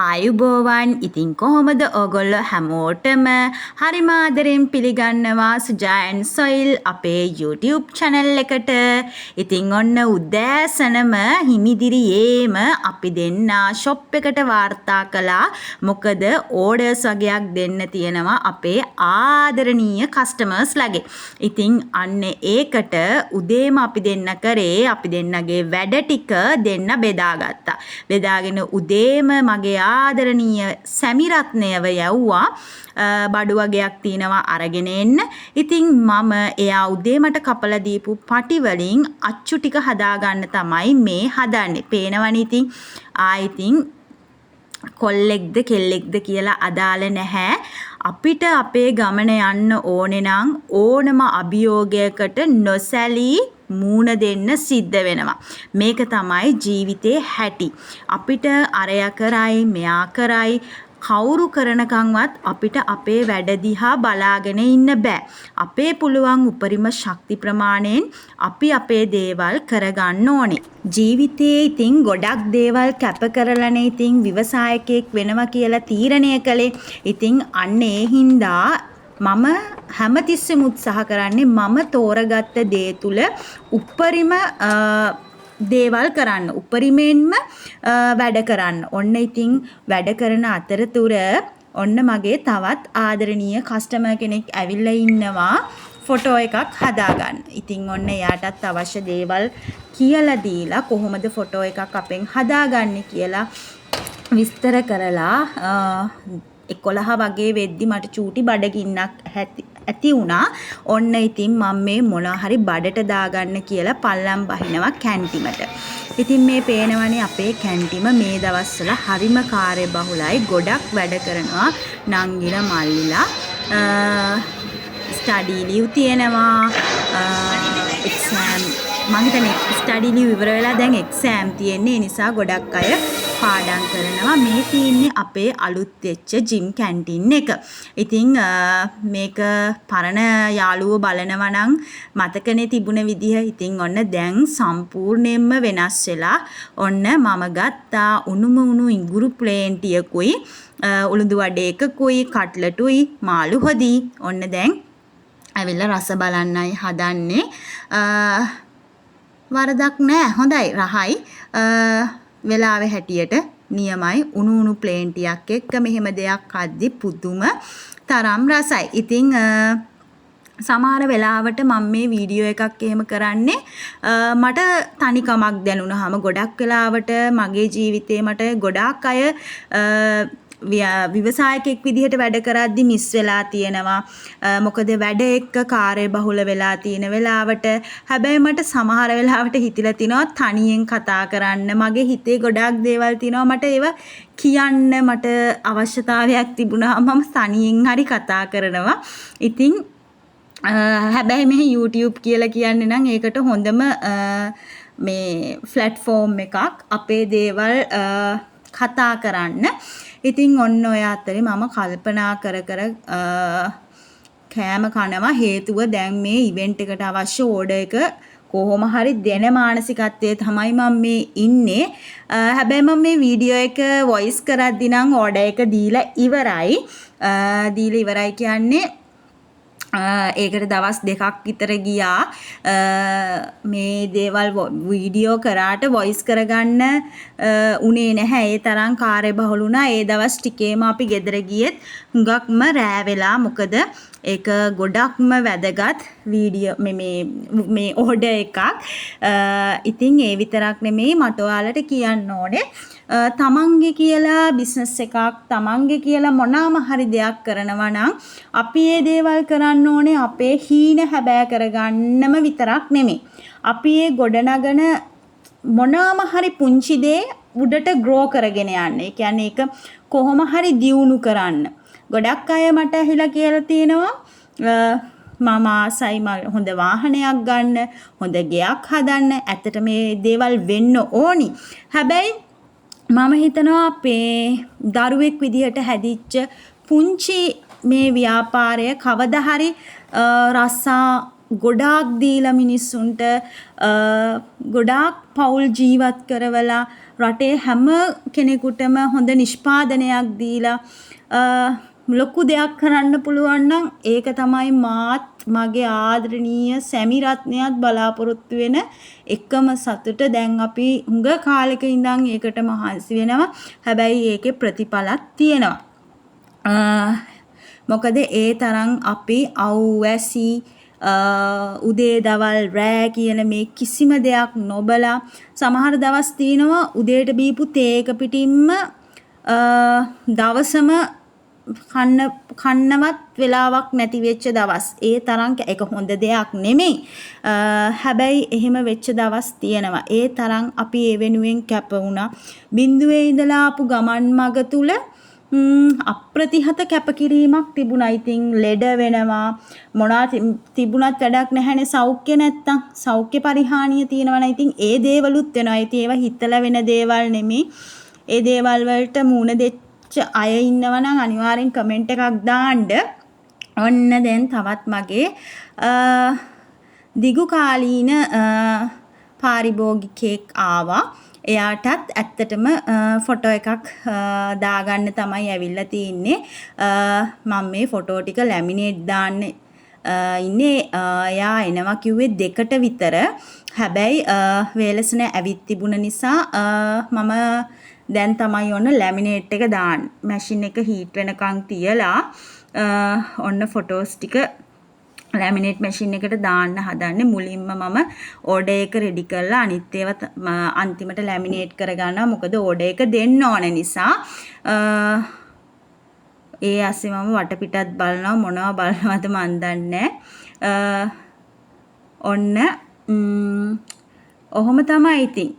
ආයුබෝවන් ඉතින් කොහොමද ඔයගොල්ලෝ හැමෝටම හරිම ආදරෙන් පිළිගන්නවා සුජා ඇන්ඩ් සොයිල් අපේ YouTube channel එකට. ඉතින් ඔන්න උදෑසනම හිමිදිරියේම අපි දෙන්න shop එකට වාර්තා කළා. මොකද orders වගේක් දෙන්න තියෙනවා අපේ ආදරණීය customers ලගේ. ඉතින් අන්න ඒකට උදේම අපි දෙන්න කරේ අපි දෙන්නගේ වැඩ ටික දෙන්න බෙදාගත්තා. බෙදාගෙන උදේම මගේ ආදරණීය සැමිරත්නයව යවුවා බඩු වගේක් තියෙනවා අරගෙන එන්න. ඉතින් මම එයා උදේ මට කපලා දීපු පටි වලින් අච්චු ටික හදාගන්න තමයි මේ හදන්නේ. පේනවනේ ඉතින් ඉතින් කොල්ලෙක්ද කෙල්ලෙක්ද කියලා අදාළ නැහැ. අපිට අපේ ගමන යන්න ඕනේ නම් ඕනම අභියෝගයකට නොසැලී මූණ දෙන්න සිද්ධ වෙනවා. මේක තමයි ජීවිතේ හැටි. අපිට අරයා කරයි මෙයා කරයි කවුරු කරනකන්වත් අපිට අපේ වැඩ දිහා බලාගෙන ඉන්න බෑ. අපේ පුළුවන් උපරිම ශක්ති ප්‍රමාණයෙන් අපි අපේ දේවල් කරගන්න ඕනේ. ජීවිතේ ඉතින් ගොඩක් දේවල් කැප කරලානේ ඉතින් ව්‍යවසායකයෙක් වෙනවා කියලා තීරණය කළේ. ඉතින් අන්න ඒ හින්දා මම හැමතිස්සෙම උත්සාහ කරන්නේ මම තෝරගත්ත දේ තුල උපරිම දේවල් කරන්න උපරිමයෙන්ම වැඩ කරන්න. ඔන්න ඉතින් වැඩ කරන අතරතුර ඔන්න මගේ තවත් ආදරණීය කස්ටමර් කෙනෙක් ඇවිල්ලා ඉන්නවා ෆොටෝ එකක් හදාගන්න. ඉතින් ඔන්න එයාටත් අවශ්‍ය දේවල් කියලා දීලා කොහොමද ෆොටෝ එකක් අපෙන් හදාගන්නේ කියලා විස්තර කරලා 11 වගේ වෙද්දි මට චූටි බඩගින්නක් ඇති වුණා. ඔන්න ඉතින් මම මේ මොනවා හරි බඩට දාගන්න කියලා පල්ලම් බහිනවා කැන්ටිමට. ඉතින් මේ පේනවනේ අපේ කැන්ටිම මේ දවස්වල හරිම කාර්යබහුලයි. ගොඩක් වැඩ කරනවා නංගිලා මල්ලිලා. ස්ටඩි ලීව් තියෙනවා. එක්සෑම් මම හිතන්නේ ස්ටඩි ලීව් ඉවර වෙලා දැන් එක්සෑම් තියෙන්නේ. ඒ නිසා ගොඩක් අය පාඩම් කරනවා. මේ තියෙන්නේ අපේ අලුත් වෙච්ච ජිම් කැන්ටින් එක. ඉතින් මේක පරණ යාළුවෝ බලනවා නම් මතකනේ තිබුණ විදිහ. ඉතින් ඔන්න දැන් සම්පූර්ණයෙන්ම වෙනස් වෙලා ඔන්න මම ගත්තා උණුම උණු ඉඟුරු ප්ලේන්ටියකුයි උළුදු වඩේ එකකුයි කට්ලටුයි මාළු හොදි. ඔන්න දැන් ඇවිල්ලා රස බලන්නයි හදන්නේ. වරදක් නෑ හොඳයි රහයි. වෙලාවේ හැටියට නියමයි උණු උණු ප්ලේන්ටියක් එක්ක මෙහෙම දෙයක් අද්දි පුදුම තරම් රසයි. ඉතින් සමහර වෙලාවට මම මේ වීඩියෝ එකක් එහෙම කරන්නේ මට තනිකමක් දැනුණාම ගොඩක් වෙලාවට මගේ ජීවිතේ මට ගොඩාක් අය ව්‍යවසායකෙක් විදිහට වැඩ කරද්දි මිස් වෙලා තියෙනවා. මොකද වැඩ එක්ක කාර්යබහුල වෙලා තියෙන වෙලාවට හැබැයි මට සමහර වෙලාවට හිතිලා තිනවා තනියෙන් කතා කරන්න. මගේ හිතේ ගොඩාක් දේවල් තියෙනවා මට ඒව කියන්න මට අවශ්‍යතාවයක් තිබුණා මම තනියෙන් හරි කතා කරනවා. ඉතින් හැබැයි මේ YouTube කියලා කියන්නේ නම් ඒකට හොඳම මේ platform එකක් අපේ දේවල් කතා කරන්න. ඉතින් ඔන්න ඔය අතරේ මම කල්පනා කර කෑම කනවා. හේතුව දැන් මේ ඉවෙන්ට් එකට අවශ්‍ය ඕඩර් එක කොහොම හරි දෙන මානසිකත්වයේ තමයි මම මේ ඉන්නේ. හැබැයි මම මේ වීඩියෝ එක වොයිස් කරද්දී නම් ඕඩර් එක දීලා ඉවරයි. දීලා ඉවරයි කියන්නේ ඒකට දවස් 2ක් විතර ගියා. මේ දේවල් වීඩියෝ කරාට වොයිස් කරගන්න උනේ නැහැ. ඒ තරම් කාර්යබහුල වුණා. ඒ දවස් ටිකේම අපි ගෙදර ගියෙත් හුඟක්ම රෑ වෙලා. මොකද ඒක ගොඩක්ම වැදගත් වීඩියෝ මේ ඕඩර් එකක්. ඉතින් ඒ විතරක් නෙමෙයි මට ඔයාලට කියන්න ඕනේ තමන්ගේ කියලා බිස්නස් එකක් තමන්ගේ කියලා මොනවාම හරි දෙයක් කරනවා නම් අපි මේ දේවල් කරන්න ඕනේ අපේ හීන හැබෑ කරගන්නම විතරක් නෙමෙයි. අපි මේ ගොඩනගන මොනවාම හරි පුංචි දේ උඩට ග්‍රෝ කරගෙන යන්න. ඒ කියන්නේ ඒක කොහොම හරි දියුණු කරන්න. ගොඩක් අය මට ඇහිලා කියලා තියෙනවා මම ආසයි හොඳ වාහනයක් ගන්න, හොඳ ගෙයක් හදන්න. ඇත්තට මේ දේවල් වෙන්න ඕනි. හැබැයි මම හිතනවා අපේ දරුවෙක් විදිහට හැදිච්ච පුංචි මේ ව්‍යාපාරය කවදා හරි රස්සා ගොඩාක් දීලා මිනිස්සුන්ට ගොඩාක් පවුල් ජීවත් කරවලා රටේ හැම කෙනෙකුටම හොඳ නිෂ්පාදනයක් දීලා ලොකු දෙයක් කරන්න පුළුවන් නම් ඒක තමයි මාත් මගේ ආදරණීය සැමි රත්නයත් බලාපොරොත්තු වෙන එකම සතුට. දැන් අපි හුඟ කාලෙක ඉඳන් ඒකට මහන්සි වෙනවා. හැබැයි ඒකේ ප්‍රතිඵලක් තියෙනවා. මොකද ඒ තරම් අපි අවැසි උදේ දවල් රෑ කියන මේ කිසිම දෙයක් නොබලා සමහර දවස් තියෙනවා උදේට බීපු තේක පිටින්ම දවසම කන්නවත් වෙලාවක් නැති වෙච්ච දවස්. ඒ තරම් ඒක හොඳ දෙයක් නෙමෙයි. හැබැයි එහෙම වෙච්ච දවස් තියෙනවා. ඒ තරම් අපි ඒ වෙනුවෙන් කැප වුණා. බිඳුවේ ඉඳලා ආපු ගමන් මග තුල අප්‍රතිහත කැපකිරීමක් තිබුණා. ඉතින් ලෙඩ වෙනවා මොනවා තිබුණත් වැඩක් නැහැනේ සෞඛ්‍ය නැත්තම්. සෞඛ්‍ය පරිහානිය තියෙනවනේ. ඉතින් ඒ දේවලුත් වෙනවා. ඉතින් ඒවා හිතලා වෙන දේවල් නෙමෙයි. ඒ දේවල් වලට මූණ දෙච්ච අය ඉන්නවා නම් අනිවාර්යෙන් කමෙන්ට් එකක් දාන්න. ඔන්න දැන් තවත් මගේ දිගු කාලීන පාරිභෝගිකයෙක් ආවා. එයාටත් ඇත්තටම ෆොටෝ එකක් දාගන්න තමයි ඇවිල්ලා තින්නේ. මම මේ ෆොටෝ ටික ලැමිනේට් දාන්න ඉන්නේ. එයා එනවා කිව්වේ 2ට විතර. හැබැයි වේලසන ඇවිත් තිබුණ නිසා මම දැන් තමයි ඔන්න ලැමිනේට් එක දාන්න. මැෂින් එක හීට් වෙනකන් තියලා ඔන්න ෆොටෝස් ටික ලැමිනේට් මැෂින් එකට දාන්න හදන්නේ. මුලින්ම මම ඕඩර් එක රෙඩි කරලා අනිත් ඒවා අන්තිමට ලැමිනේට් කරගන්නවා. මොකද ඕඩර් එක දෙන්න ඕන නිසා. ඒ ඇස්සේ මම වටපිටත් බලනවා මොනවා බලනවද මන් දන්නේ නැහැ. ඔන්න ඔහොම තමයි ඉතින්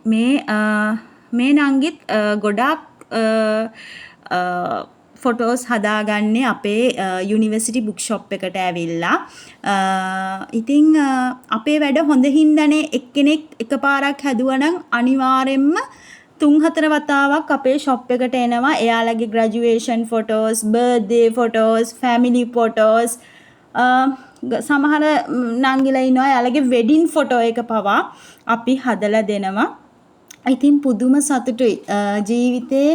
මේ නංගිත් ගොඩාක් ෆොටෝස් හදාගන්නේ අපේ යුනිවර්සිටි බුක් ෂොප් එකට ඇවිල්ලා. ඉතින් අපේ වැඩ හොඳ හින්දානේ එක්කෙනෙක් එකපාරක් හැදුවනම් අනිවාර්යෙන්ම 3-4 වතාවක් අපේ ෂොප් එකට එනවා. එයාලගේ graduation photos, birthday photos, family photos, සමහර නංගිලා ඉන්නවා එයාලගේ වෙඩින් ෆොටෝ එක පවා අපි හදලා දෙනවා. ඉතින් පුදුම සතුටුයි. ජීවිතේ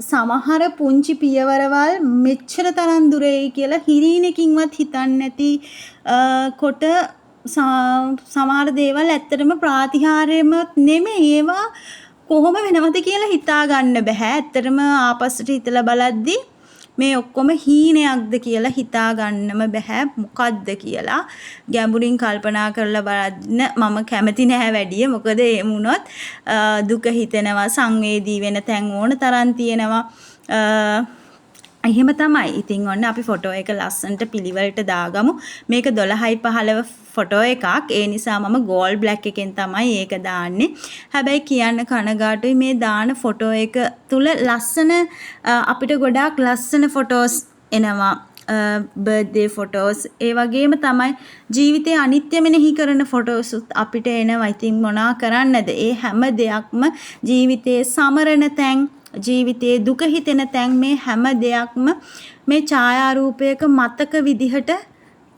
සමහර පුංචි පියවරවල් මෙච්චර තරම් දුරේ කියලා හිරිනකින්වත් හිතන්නේ නැති කොට සමහර දේවල් ඇත්තටම ප්‍රාතිහාර්යම නෙමෙයි. ඒවා කොහොම වෙනවද කියලා හිතා ගන්න බෑ. ඇත්තටම ආපස්සට හිතලා බලද්දි මේ ඔක්කොම හීනයක්ද කියලා හිතා ගන්නම බෑ මොකද්ද කියලා. ගැඹුරින් කල්පනා කරලා බලන්න මම කැමති නැහැ වැඩිය. මොකද එහෙම වුණොත් දුක හිතෙනවා, සංවේදී වෙන තැන් ඕන තරම් තියෙනවා. එහෙම තමයි. ඉතින් ඔන්න අපි ෆොටෝ එක ලස්සනට පිළිවෙලට දාගමු. මේක 12:15 ෆොටෝ එකක්. ඒ නිසා මම ගෝල්ඩ් බ්ලැක් එකෙන් තමයි ඒක දාන්නේ. හැබැයි කියන්න කනගාටුයි මේ දාන ෆොටෝ එක තුල ලස්සන අපිට ගොඩාක් ලස්සන ෆොටෝස් එනවා. බර්ත්ඩේ ෆොටෝස් ඒ වගේම තමයි ජීවිතේ අනිත්‍ය මෙනෙහි කරන ෆොටෝස් අපිට එනවා. ඉතින් මොනා කරන්නද? ඒ හැම දෙයක්ම ජීවිතේ සමරන තැන්, ජීවිතයේ දුක හිතෙන තැන් මේ හැම දෙයක්ම මේ ඡායාරූපයක මතක විදිහට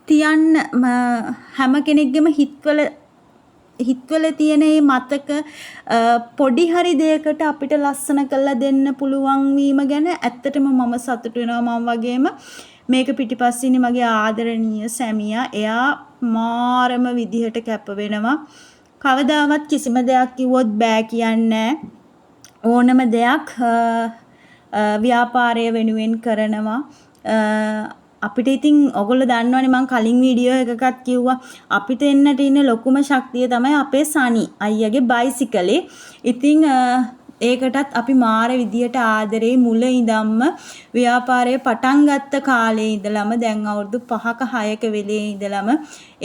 තියන්න හැම කෙනෙක්ගේම හිතවල තියෙන මේ මතක පොඩි හරි දෙයකට අපිට ලස්සන කරලා දෙන්න පුළුවන් වීම ගැන ඇත්තටම මම සතුටු වෙනවා. මම වගේම මේක පිටිපස්සේ ඉන්නේ මගේ ආදරණීය සැමියා. එයා මාරම විදිහට කැප වෙනවා. කවදාවත් කිසිම දෙයක් කිව්වොත් බෑ කියන්නේ ඕනම දෙයක් ව්‍යාපාරය වෙනුවෙන් කරනවා. අපිට ඉතින් ඔයගොල්ලෝ දන්නවනේ මම කලින් වීඩියෝ එකකත් කිව්වා අපිට එන්නට ඉන්න ලොකුම ශක්තිය තමයි අපේ සනි අයියාගේ බයිසිකලේ. ඉතින් ඒකටත් අපි මාර විදියට ආදරේ මුල ඉඳන්ම ව්‍යාපාරය පටන් ගත්ත කාලේ ඉඳලම දැන් අවුරුදු 5ක 6ක වෙලේ ඉඳලම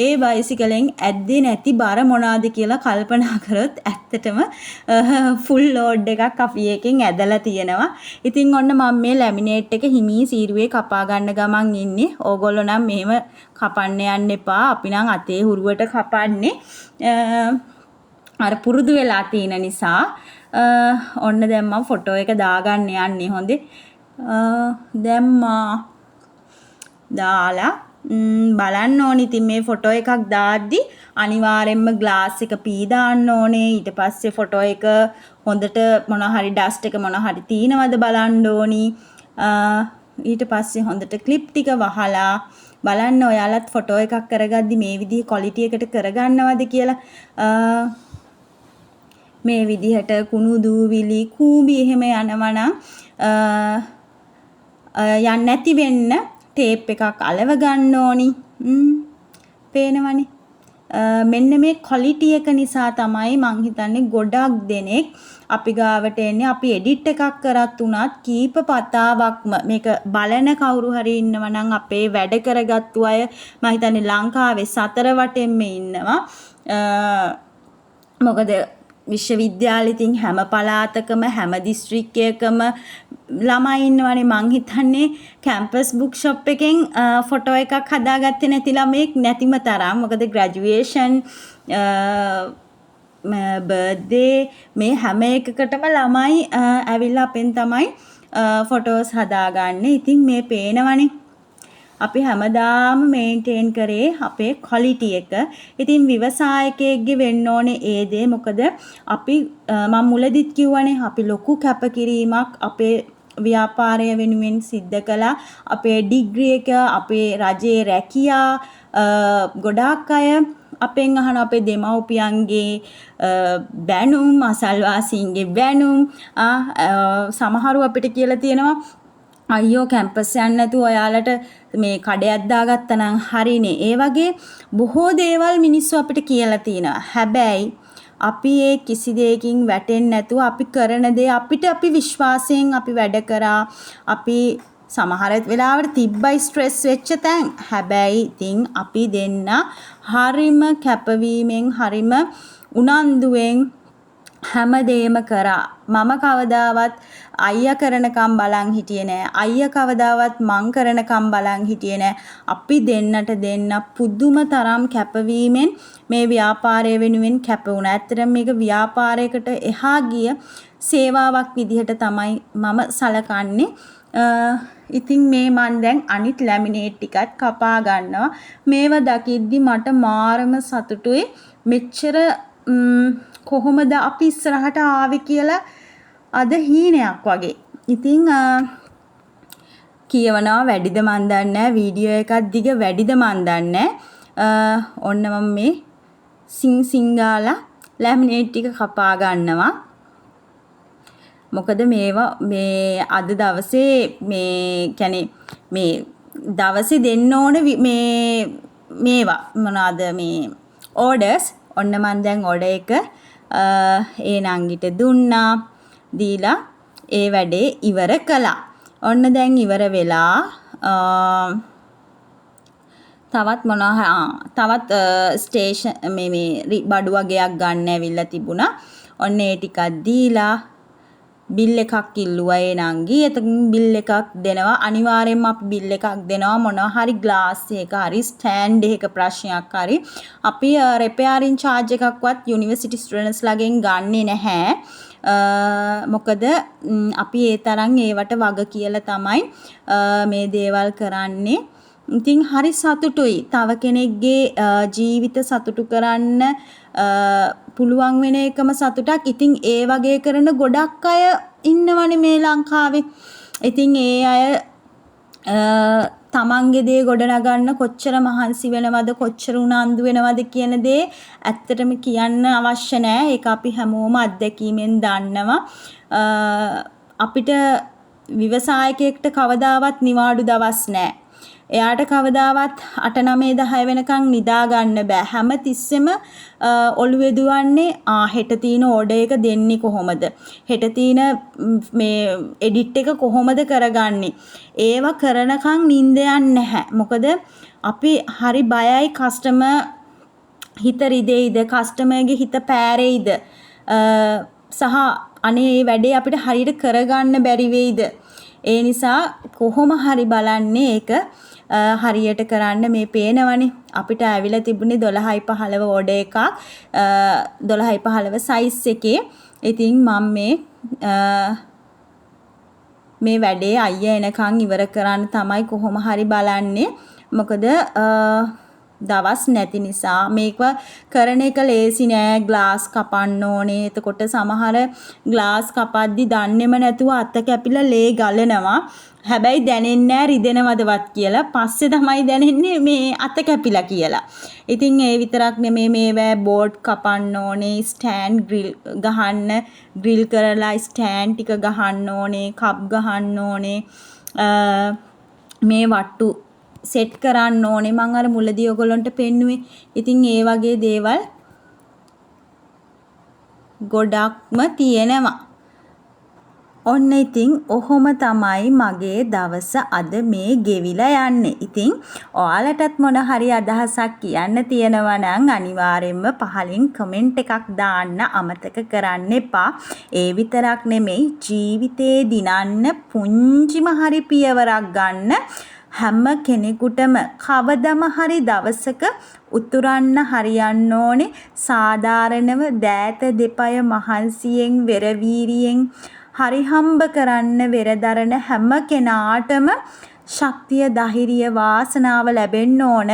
ඒ බයිසිකලෙන් ඇද්දේ නැති බර මොනවාද කියලා කල්පනා කරොත් ඇත්තටම ෆුල් ලෝඩ් එකක් අපි එකෙන් ඇදලා තියෙනවා. ඉතින් ඔන්න මම මේ ලැමිනේට් එක හිමී සීරුවේ කපා ගන්න ගමන් ඉන්නේ. ඕගොල්ලෝ නම් මෙහෙම කපන්න යන්න එපා. අපි නම් අතේ හුරුවට කපන්නේ. අර පුරුදු වෙලා තියෙන නිසා ඔන්න දැන් මම ෆොටෝ එක දාගන්න යන්නේ. හොඳේ දැම්මා දාලා බලන්න ඕනේ. ඉතින් මේ ෆොටෝ එකක් දාද්දි අනිවාර්යෙන්ම ග්ලාස් එක පී දාන්න ඕනේ. ඊට පස්සේ ෆොටෝ එක හොඳට මොන හරි ඩස්ට් එක මොන හරි තීනවද බලන්න ඕනි. ඊට පස්සේ හොඳට ක්ලිප් ටික වහලා බලන්න ඔයාලත් ෆොටෝ එකක් කරගද්දි මේ විදිහේ ක්වොලිටි එකට කරගන්නවද කියලා. මේ විදිහට කුණු දූවිලි කූඹි එහෙම යනවනම් යන්නේ නැති වෙන්න ටේප් එකක් අලව ගන්න ඕනි. පේනවනේ. මෙන්න මේ ක්වොලිටි එක නිසා තමයි මං හිතන්නේ ගොඩක් දෙනෙක් අපි ගාවට එන්නේ. අපි එඩිට් එකක් කරත් උනත් කීප පතාවක්ම මේක බලන කවුරු හරි ඉන්නවා නම් අපේ වැඩ කරගත්තු අය මං හිතන්නේ ලංකාවේ 4 වටෙන්ම ඉන්නවා. මොකද විශ්වවිද්‍යාලෙ ඉතින් හැම පළාතකම හැම දිස්ත්‍රික්කයකම ළමයි ඉන්නවනේ. මං හිතන්නේ කැම්පස් බුක් ෂොප් එකෙන් ෆොටෝ එකක් හදාගත්තේ නැති ළමෙක් නැතිම තරම්. මොකද ග්‍රැජුවේෂන් බර්ත්ඩේ මේ හැම එකකටම ළමයි ඇවිල්ලා අපෙන් තමයි ෆොටෝස් හදාගන්නේ. ඉතින් මේ පේනවනේ අපි හැමදාම මේන්ටේන් කරේ අපේ ක්වොලිටි එක. ඉතින් ව්‍යවසායකයෙක්ගේ වෙන්න ඕනේ ඒ දේ. මොකද අපි මම මුලදිත් කිව්වනේ අපි ලොකු කැපකිරීමක් අපේ ව්‍යාපාරය වෙනුවෙන් සිද්ධ කළා. අපේ ඩිග්‍රී එක අපේ රජයේ රැකියා ගොඩාක් අය අපෙන් අහන අපේ දෙමව්පියන්ගේ බැනුම් අසල්වාසීන්ගේ බැනුම් සමහරු අපිට කියලා තියෙනවා අයියෝ කැම්පස් යන්න නැතුව ඔයාලට මේ කඩයක් දාගත්තා නම් හරිනේ. ඒ වගේ බොහෝ දේවල් මිනිස්සු අපිට කියලා තියෙනවා. හැබැයි අපි ඒ කිසි දෙයකින් වැටෙන්නේ නැතුව අපි කරන දේ අපිට අපි විශ්වාසයෙන් අපි වැඩ කරා. අපි සමහර වෙලාවට තිබ්බයි ස්ට්‍රෙස් වෙච්ච තැන්. හැබැයි ඉතින් අපි දෙන්න හරිම කැපවීමෙන් හරිම උනන්දුවෙන් හැමදේම කරා. මම කවදාවත් අයියා කරනකම් බලන් හිටියේ නෑ. අයියා කවදාවත් මං කරනකම් බලන් හිටියේ නෑ. අපි දෙන්නට දෙන්න පුදුම තරම් කැපවීමෙන් මේ ව්‍යාපාරය වෙනුවෙන් කැප වුණා. ඇත්තටම මේක ව්‍යාපාරයකට එහා ගිය සේවාවක් විදිහට තමයි මම සලකන්නේ. ඉතින් මේ මන් දැන් අනිත් ලැමිනේට් ටිකත් කපා ගන්නවා. මේව දකිද්දි මට මාරම සතුටුයි. මෙච්චර කොහොමද අපි ඉස්සරහට ආවේ කියලා අද හීනයක් වගේ. ඉතින් කියවනවා වැඩිද මන් දන්නේ නැහැ. වීඩියෝ එකක් දිග වැඩිද මන් දන්නේ නැහැ. ඔන්න මම මේ සිංගාලා ලැමිනේට් ටික කපා ගන්නවා. මොකද මේවා මේ අද දවසේ මේ කියන්නේ මේ දවසේ දෙන්න ඕන මේවා මොනවාද මේ ඕඩර්ස්. ඔන්න මන් දැන් ඕඩර් එක ඒ නංගිට දුන්නා. දීලා ඒ වැඩේ ඉවර කළා. ඔන්න දැන් ඉවර වෙලා තවත් ස්ටේෂන් මේ බඩු වගේක් ගන්න ඇවිල්ලා තිබුණා. ඔන්න ඒ ටිකක් දීලා බිල් එකක් ඉල්ලුවා ඒ නංගි. එතකින් බිල් එකක් දෙනවා. අනිවාර්යයෙන්ම අපි බිල් එකක් දෙනවා. මොනවා හරි ග්ලාස් එක හරි ස්ටෑන්ඩ් එකක ප්‍රශ්නයක් හරි අපි රිපෙයාරින් charge එකක්වත් යුනිවර්සිටි ස්ටුඩන්ට්ස් ලාගෙන් ගන්නෙ නැහැ. මොකද අපි ඒ තරම් ඒවට වග කියලා තමයි මේ දේවල් කරන්නේ. ඉතින් හරි සතුටුයි. තව කෙනෙක්ගේ ජීවිත සතුටු කරන්න පුළුවන් වෙන එකම සතුටක්. ඉතින් ඒ වගේ කරන ගොඩක් අය ඉන්නවනේ මේ ලංකාවේ. ඉතින් ඒ අය තමන්ගේ දේ ගොඩනගන්න කොච්චර මහන්සි වෙනවද කොච්චර උනන්දු වෙනවද කියන දේ ඇත්තටම කියන්න අවශ්‍ය නැහැ. ඒක අපි හැමෝම අත්දැකීමෙන් දන්නවා. අපිට ව්‍යවසායකයෙක්ට කවදාවත් නිවාඩු දවස් නැහැ. එයාට කවදාවත් 8 9 10 වෙනකන් නිදා ගන්න බෑ. හැම තිස්සෙම ඔළුවේ දුවන්නේ හෙට තියෙන ඕඩර් එක දෙන්නේ කොහොමද? හෙට තියෙන මේ එඩිට් එක කොහොමද කරගන්නේ? ඒව කරනකන් නිින්ද යන්නේ නැහැ. මොකද අපි හරි බයයි කස්ටමර් හිත රිදෙයිද? කස්ටමර්ගේ හිත පෑරෙයිද? සහ අනේ මේ වැඩේ අපිට හරියට කරගන්න බැරි වෙයිද? ඒ නිසා කොහොම හරි බලන්නේ ඒක හරියට කරන්න. මේ පේනවනේ අපිට ඇවිල්ලා තිබුණේ 12යි 15 ඕඩර් එකක් 12යි 15 සයිස් එකේ. ඉතින් මම මේ වැඩේ අයියා එනකන් ඉවර කරන්න තමයි කොහොම හරි බලන්නේ. මොකද දවස් නැති නිසා මේක කරන එක ලේසි නෑ. ග්ලාස් කපන්න ඕනේ. එතකොට සමහර ග්ලාස් කපද්දි දන්නේම නැතුව අත කැපිලා ලේ ගලනවා. හැබැයි දැනෙන්නේ නෑ රිදෙනවදවත් කියලා. පස්සේ තමයි දැනෙන්නේ මේ අත කැපිලා කියලා. ඉතින් ඒ විතරක් නෙමේ මේවා බෝඩ් කපන්න ඕනේ. ස්ටෑන්ඩ් ග්‍රිල් ගහන්න ග්‍රිල් කරලා ස්ටෑන්ඩ් ටික ගහන්න ඕනේ. කප් ගහන්න ඕනේ. මේ වට්ටු සෙට් කරන්න ඕනේ. මම අර මුලදී ඔයගොල්ලන්ට පෙන්නුවේ. ඉතින් ඒ වගේ දේවල් ගොඩක්ම තියෙනවා. ඔන්න ඉතින් ඔහොම තමයි මගේ දවස අද මේ ගෙවිලා යන්නේ. ඉතින් ඔයාලටත් මොන හරි අදහසක් කියන්න තියෙනවා නම් අනිවාර්යෙන්ම පහලින් කමෙන්ට් එකක් දාන්න අමතක කරන්න එපා. ඒ විතරක් නෙමෙයි ජීවිතේ දිනන්න පුංචිම හරි පියවරක් ගන්න හැම කෙනෙකුටම කවදම හරි දවසක උතුරන්න හරියන්න ඕනේ. සාධාරණව දෑත දෙපය මහන්සියෙන් වෙරවීරියෙන් හරි හම්බ කරන්න වෙරදරන හැම කෙනාටම ශක්තිය ධෛර්යය වාසනාව ලැබෙන්න ඕන.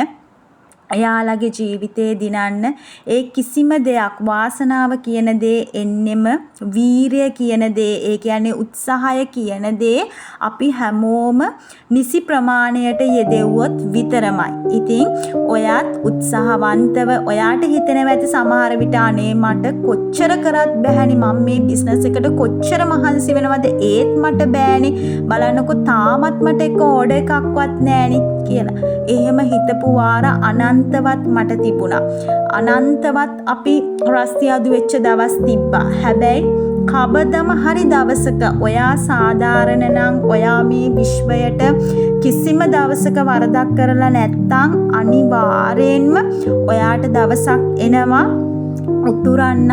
එයාලගේ ජීවිතේ දිනන්න ඒ කිසිම දෙයක් වාසනාව කියන දේ එන්නෙම වීරිය කියන දේ ඒ කියන්නේ උත්සාහය කියන දේ අපි හැමෝම නිසි ප්‍රමාණයට යෙදෙව්වොත් විතරමයි. ඉතින් ඔයත් උත්සාහවන්තව ඔයාට හිතෙනවා ඇති සමහර විට අනේ මට කොච්චර කරත් බෑනේ මම මේ බිස්නස් එකට කොච්චර මහන්සි වෙනවද ඒත් මට බෑනේ බලන්නකො තාමත් මට එක ඕඩර් එකක්වත් නෑනේ කියලා. එහෙම හිතපු වාර අනන්තවත් මට තිබුණා. අනන්තවත් අපි රස්තියාදු වෙච්ච දවස් තිබ්බා. හැබැයි කවදම හරි දවසක ඔයා සාධාරණ නම් ඔයා මේ විශ්වයට කිසිම දවසක වරදක් කරලා නැත්තම් අනිවාර්යෙන්ම ඔයාට දවසක් එනවා උතුරන්න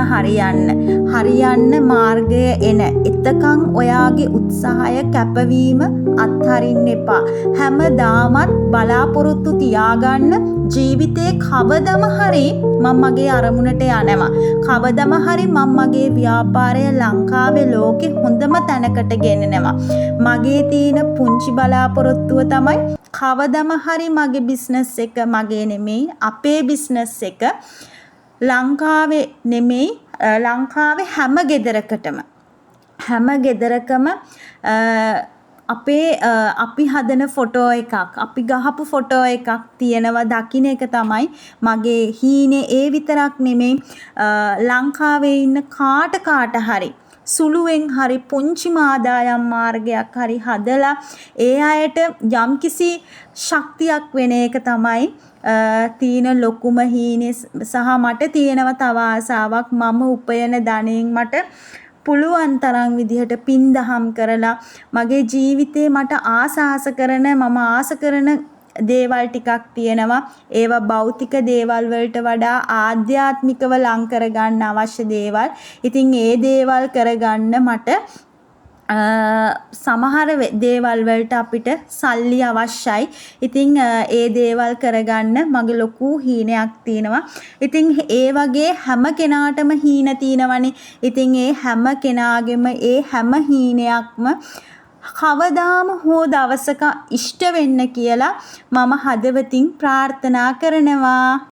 හරියන්න මාර්ගය එන. එතකන් ඔයාගේ උත්සාහය කැපවීම අත්හරින්න එපා. හැමදාමත් බලාපොරොත්තු තියාගන්න ජීවිතේ කවදම හරි මම මගේ අරමුණට යනවා. කවදම හරි මම මගේ ව්‍යාපාරය ලංකාවේ ලෝකෙ හොඳම තැනකට ගෙනනවා. මගේ තියෙන පුංචි බලාපොරොත්තුව තමයි කවදම හරි මගේ බිස්නස් එක මගේ නෙමෙයි අපේ බිස්නස් එක ලංකාවේ නෙමෙයි ලංකාවේ හැම ගෙදරකම අපි හදන ෆොටෝ එකක් අපි ගහපු ෆොටෝ එකක් තියෙනවා දකින්න එක තමයි මගේ හීනේ. ඒ විතරක් නෙමෙයි ලංකාවේ ඉන්න කාට හරි සුළුවෙන් හරි පුංචිම ආදායම් මාර්ගයක් හරි හදලා ඒ අයට යම්කිසි ශක්තියක් වෙන එක තමයි තීන ලොකුම හීනේ. සහ මට තියෙනවා තව ආසාවක් මම උපයන ධනෙන් මට පුළුවන් තරම් විදිහට පින් දහම් කරලා මගේ ජීවිතේ මට ආස කරන මම ආස කරන දේවල් ටිකක් තියෙනවා. ඒවා භෞතික දේවල් වලට වඩා ආධ්‍යාත්මිකව ලං කරගන්න අවශ්‍ය දේවල්. ඉතින් ඒ දේවල් කරගන්න මට සමහර දේවල් වලට අපිට සල්ලි අවශ්‍යයි. ඉතින් ඒ දේවල් කරගන්න මගේ ලොකු හීනයක් තියෙනවා. ඉතින් ඒ වගේ හැම කෙනාටම හීන තියෙනවනේ. ඉතින් ඒ හැම කෙනාගේම ඒ හැම හීනයක්ම කවදාම හෝ දවසක ඉෂ්ට වෙන්න කියලා මම හදවතින් ප්‍රාර්ථනා කරනවා.